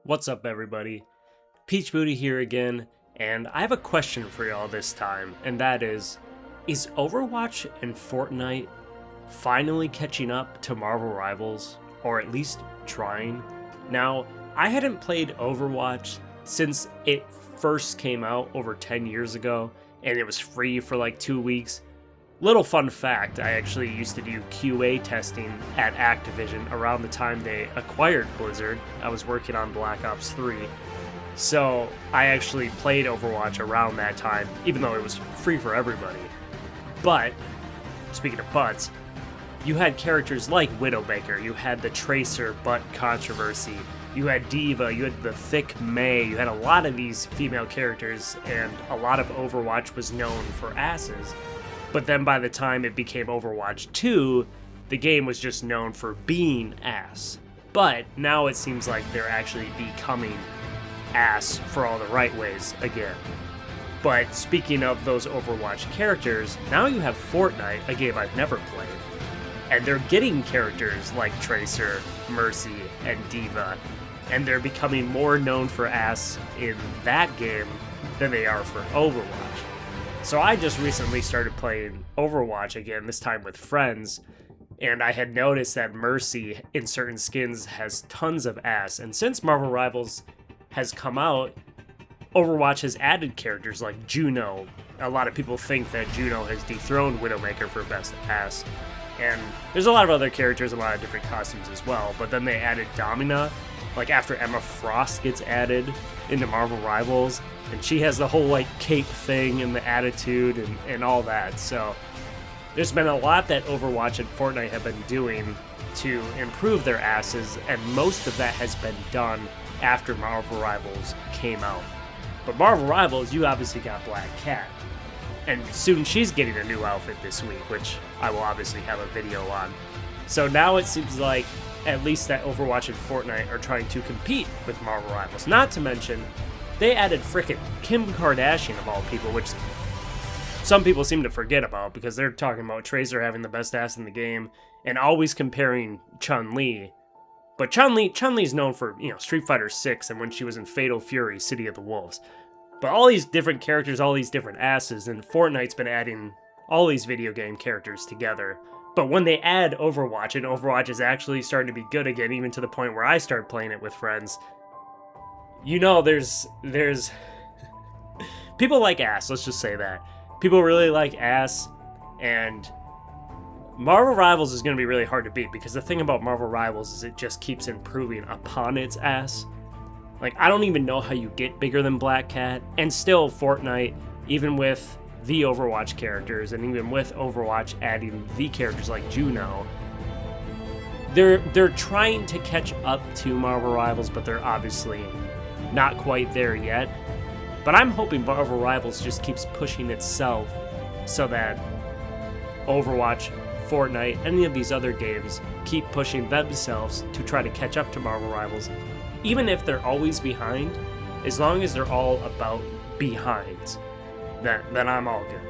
What's up, everybody? Peach Booty here again, and I have a question for y'all this time, and that is Overwatch and Fortnite finally catching up to Marvel Rivals, or at least trying? Now, I hadn't played Overwatch since it first came out over 10 years ago, and it was free for like 2 weeks. Little fun fact, I actually used to do QA testing at Activision around the time they acquired Blizzard. I was working on Black Ops 3. So I actually played Overwatch around that time, even though it was free for everybody. But, speaking of butts, you had characters like Widowmaker, you had the Tracer butt controversy, you had D.Va, you had the thick Mei, you had a lot of these female characters, and a lot of Overwatch was known for asses. But then by the time it became Overwatch 2, the game was just known for being ass. But now it seems like they're actually becoming ass for all the right ways again. But speaking of those Overwatch characters, now you have Fortnite, a game I've never played. And they're getting characters like Tracer, Mercy, and D.Va. And they're becoming more known for ass in that game than they are for Overwatch. So I just recently started playing Overwatch again, this time with friends, and I had noticed that Mercy in certain skins has tons of ass, and since Marvel Rivals has come out, Overwatch has added characters like Juno. A lot of people think that Juno has dethroned Widowmaker for best ass, and there's a lot of other characters, a lot of different costumes as well, but then they added Domina, like after Emma Frost gets added into Marvel Rivals, and she has the whole like cape thing and the attitude and all that. So there's been a lot that Overwatch and Fortnite have been doing to improve their asses, and most of that has been done after Marvel Rivals came out. But Marvel Rivals, you obviously got Black Cat, and soon she's getting a new outfit this week, which I will obviously have a video on. So now it seems like at least that Overwatch and Fortnite are trying to compete with Marvel Rivals. Not to mention, they added frickin' Kim Kardashian of all people, which some people seem to forget about because they're talking about Tracer having the best ass in the game and always comparing Chun-Li. But Chun-Li's known for, Street Fighter 6 and when she was in Fatal Fury, City of the Wolves. But all these different characters, all these different asses, and Fortnite's been adding all these video game characters together. But when they add Overwatch, and Overwatch is actually starting to be good again, even to the point where I started playing it with friends, there's people like ass, let's just say that. People really like ass, and Marvel Rivals is going to be really hard to beat, because the thing about Marvel Rivals is it just keeps improving upon its ass. Like, I don't even know how you get bigger than Black Cat, and still Fortnite, even with the Overwatch characters, and even with Overwatch adding the characters like Juno, they're trying to catch up to Marvel Rivals, but they're obviously not quite there yet. But I'm hoping Marvel Rivals just keeps pushing itself so that Overwatch, Fortnite, any of these other games keep pushing themselves to try to catch up to Marvel Rivals, even if they're always behind. As long as they're all about behinds, then I'm all good.